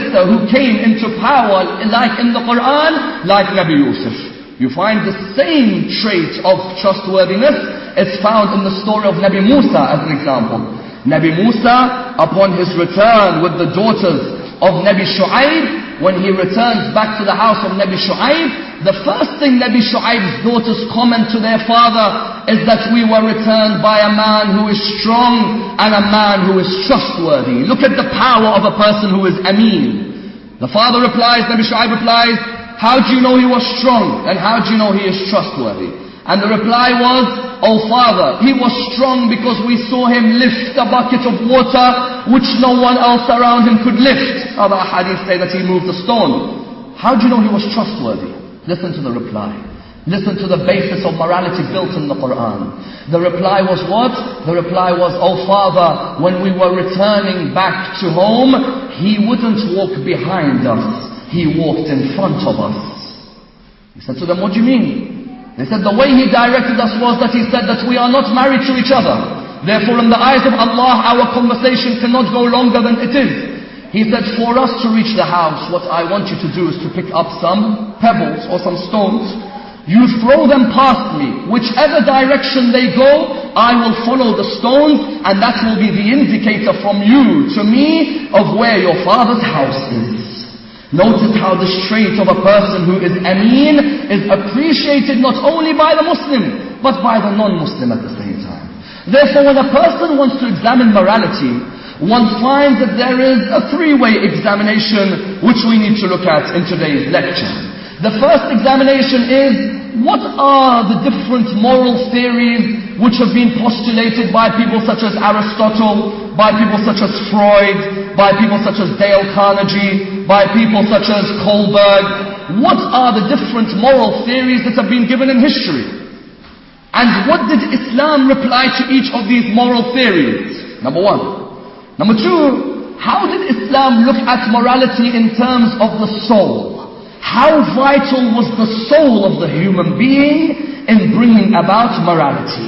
who came into power, like in the Quran, like Nabi Yusuf. You find the same trait of trustworthiness. It's found in the story of Nabi Musa as an example. Nabi Musa, upon his return with the daughters of Nabi Shu'aib, when he returns back to the house of Nabi Shu'aib, the first thing Nabi Shu'aib's daughters comment to their father is that we were returned by a man who is strong and a man who is trustworthy. Look at the power of a person who is Ameen. The father replies, Nabi Shu'aib replies, how do you know he was strong? And how do you know he is trustworthy? And the reply was, oh father, he was strong because we saw him lift a bucket of water which no one else around him could lift. Other hadith say that he moved a stone. How do you know he was trustworthy? Listen to the reply. Listen to the basis of morality built in the Quran. The reply was what? The reply was, oh father, when we were returning back to home, he wouldn't walk behind us. He walked in front of us. He said to them, what do you mean? They said the way he directed us was that he said that we are not married to each other. Therefore in the eyes of Allah our conversation cannot go longer than it is. He said for us to reach the house, what I want you to do is to pick up some pebbles or some stones. You throw them past me. Whichever direction they go, I will follow the stones, and that will be the indicator from you to me of where your father's house is. Notice how this trait of a person who is Ameen is appreciated not only by the Muslim, but by the non-Muslim at the same time. Therefore, when a person wants to examine morality, one finds that there is a three-way examination which we need to look at in today's lecture. The first examination is, what are the different moral theories which have been postulated by people such as Aristotle, by people such as Freud, by people such as Dale Carnegie, by people such as Kohlberg? What are the different moral theories that have been given in history? And what did Islam reply to each of these moral theories? Number one. Number two, how did Islam look at morality in terms of the soul? How vital was the soul of the human being in bringing about morality?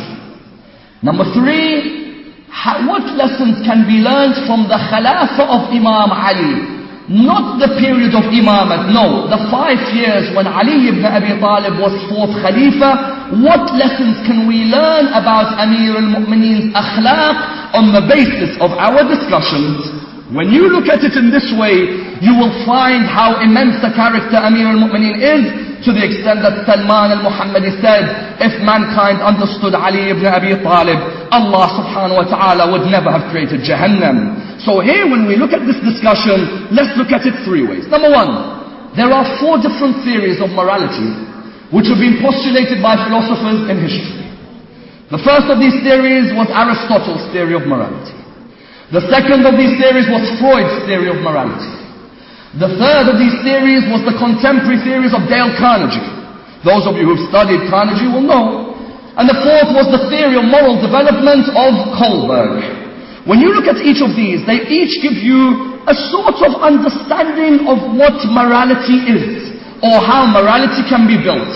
Number three, what lessons can be learned from the Khilafah of Imam Ali? Not the period of Imamate, no, the 5 years when Ali ibn Abi Talib was 4th Khalifa. What lessons can we learn about Amir al-Mu'mineen's akhlaq on the basis of our discussions? When you look at it in this way, you will find how immense a character Amir al-Mu'mineen is, to the extent that Salman al-Muhammadi said, if mankind understood Ali ibn Abi Talib, Allah subhanahu wa ta'ala would never have created Jahannam. So here when we look at this discussion, let's look at it three ways. Number one, there are 4 different theories of morality which have been postulated by philosophers in history. The first of these theories was Aristotle's theory of morality. The second of these theories was Freud's theory of morality. The third of these theories was the contemporary theories of Dale Carnegie. Those of you who've studied Carnegie will know. And the fourth was the theory of moral development of Kohlberg. When you look at each of these, they each give you a sort of understanding of what morality is, or how morality can be built.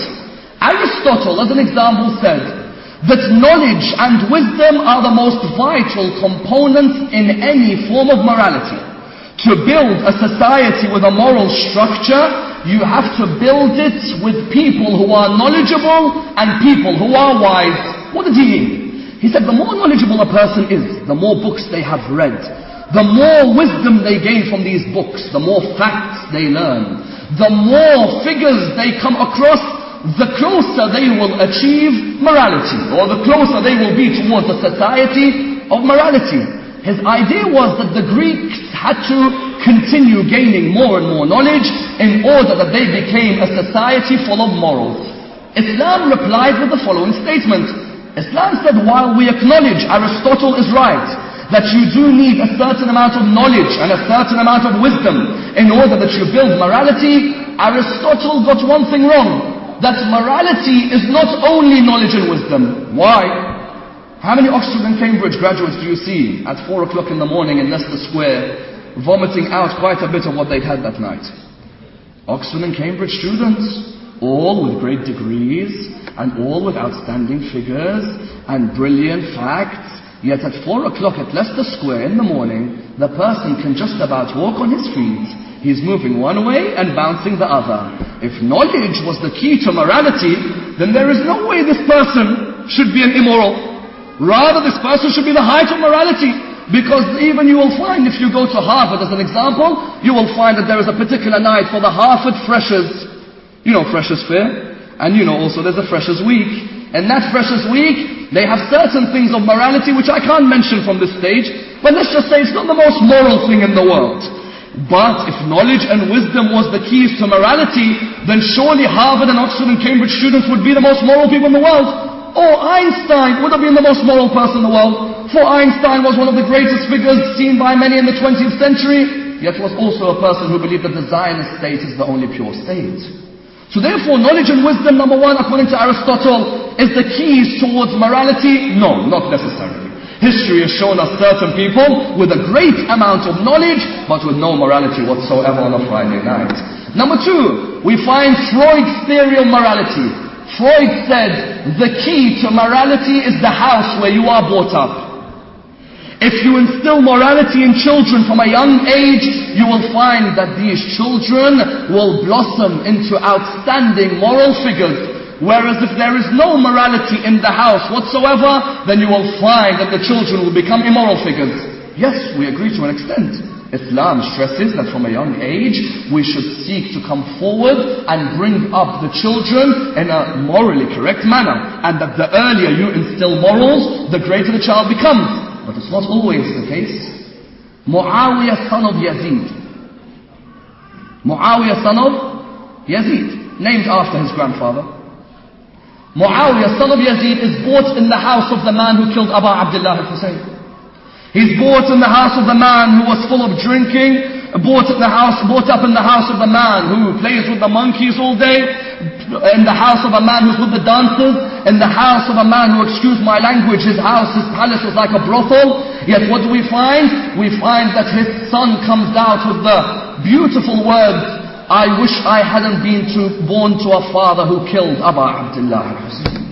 Aristotle, as an example, said that knowledge and wisdom are the most vital components in any form of morality. To build a society with a moral structure, you have to build it with people who are knowledgeable and people who are wise. What did he mean? He said the more knowledgeable a person is, the more books they have read, the more wisdom they gain from these books, the more facts they learn, the more figures they come across, the closer they will achieve morality, or the closer they will be towards a society of morality. His idea was that the Greeks had to continue gaining more and more knowledge in order that they became a society full of morals. Islam replied with the following statement. Islam said, while we acknowledge Aristotle is right, that you do need a certain amount of knowledge and a certain amount of wisdom in order that you build morality, Aristotle got one thing wrong. That morality is not only knowledge and wisdom. Why? How many Oxford and Cambridge graduates do you see at 4 o'clock in the morning in Leicester Square vomiting out quite a bit of what they'd had that night? Oxford and Cambridge students, all with great degrees and all with outstanding figures and brilliant facts, yet at 4 o'clock at Leicester Square in the morning, the person can just about walk on his feet. He's moving one way and bouncing the other. If knowledge was the key to morality, then there is no way this person should be an immoral. Rather, this person should be the height of morality. Because even you will find, if you go to Harvard as an example, you will find that there is a particular night for the Harvard Freshers. You know Freshers Fair? And you know also there's a Freshers Week. And that Freshers Week, they have certain things of morality which I can't mention from this stage, but let's just say it's not the most moral thing in the world. But if knowledge and wisdom was the keys to morality, then surely Harvard and Oxford and Cambridge students would be the most moral people in the world. Or Einstein would have been the most moral person in the world. For Einstein was one of the greatest figures seen by many in the 20th century, yet was also a person who believed that the Zionist state is the only pure state. So therefore, knowledge and wisdom, number one, according to Aristotle, is the keys towards morality? No, not necessarily. History has shown us certain people with a great amount of knowledge, but with no morality whatsoever on a Friday night. Number two, we find Freud's theory of morality. Freud said, the key to morality is the house where you are brought up. If you instill morality in children from a young age, you will find that these children will blossom into outstanding moral figures. Whereas if there is no morality in the house whatsoever, then you will find that the children will become immoral figures. Yes, we agree to an extent. Islam stresses that from a young age, we should seek to come forward and bring up the children in a morally correct manner. And that the earlier you instill morals, the greater the child becomes. But it's not always the case. Muawiyah, son of Yazid. Muawiyah, son of Yazid, named after his grandfather. Muawiyah, son of Yazid, is brought in the house of the man who killed Abu Abdullah al-Husayn. He's brought in the house of the man who was full of drinking, brought up in the house of the man who plays with the monkeys all day, in the house of a man who's with the dancers, in the house of a man who, excuse my language, his palace was like a brothel. Yet what do we find? We find that his son comes out with the beautiful words, I wish I hadn't been born to a father who killed Abu Abdullah al-Husayn.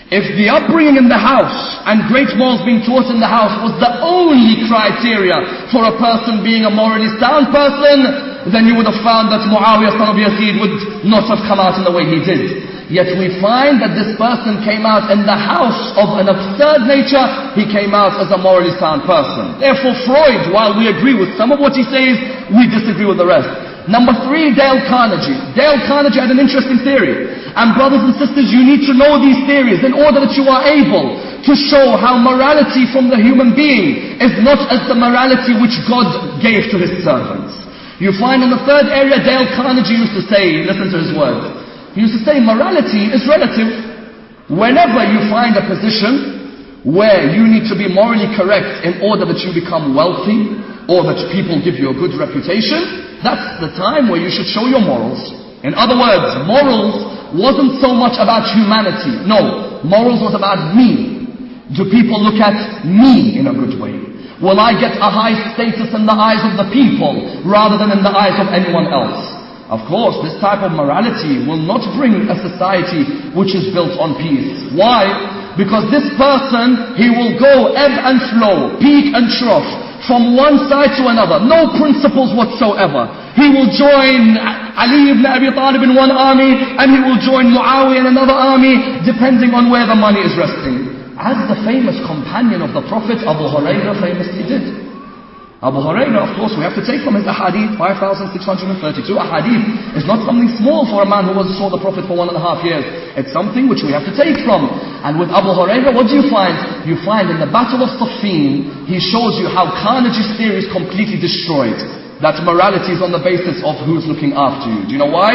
If the upbringing in the house and great morals being taught in the house was the only criteria for a person being a morally sound person, then you would have found that Muawiyah, son of Yazid, would not have come out in the way he did. Yet we find that this person came out in the house of an absurd nature, he came out as a morally sound person. Therefore Freud, while we agree with some of what he says, we disagree with the rest. Number three, Dale Carnegie. Dale Carnegie had an interesting theory. And brothers and sisters, you need to know these theories in order that you are able to show how morality from the human being is not as the morality which God gave to His servants. You find in the third area, Dale Carnegie used to say, listen to his words, he used to say, morality is relative. Whenever you find a position where you need to be morally correct in order that you become wealthy, or that people give you a good reputation, that's the time where you should show your morals. In other words, morals wasn't so much about humanity. No, morals was about me. Do people look at me in a good way? Will I get a high status in the eyes of the people rather than in the eyes of anyone else? Of course, this type of morality will not bring a society which is built on peace. Why? Because this person, he will go ebb and flow, peak and trough, from one side to another, no principles whatsoever. He will join Ali ibn Abi Talib in one army, and he will join Muawiyah in another army, depending on where the money is resting. As the famous companion of the Prophet, Abu Hurairah famously did. Abu Hurairah, of course, we have to take from his ahadith, 5,632 ahadith. Is not something small for a man who saw the Prophet for 1.5 years. It's something which we have to take from. And with Abu Hurairah, what do you find? You find in the Battle of Siffin, he shows you how Carnegie's theory is completely destroyed. That morality is on the basis of who's looking after you. Do you know why?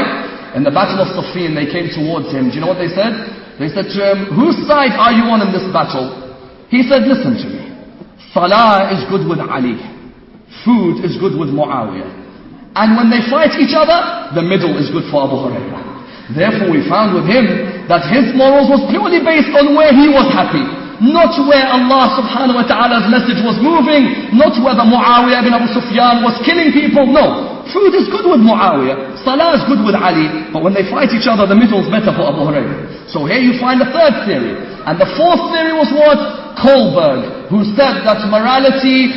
In the Battle of Siffin, they came towards him. Do you know what they said? They said to him, whose side are you on in this battle? He said, listen to me. Salah is good with Ali. Food is good with Muawiyah. And when they fight each other, the middle is good for Abu Hurairah. Therefore we found with him that his morals was purely based on where he was happy. Not where Allah subhanahu wa ta'ala's message was moving. Not whether Muawiyah ibn Abu Sufyan was killing people. No. Food is good with Muawiyah. Salah is good with Ali. But when they fight each other, the middle is better for Abu Hurairah. So here you find the third theory. And the fourth theory was what? Kohlberg, who said that morality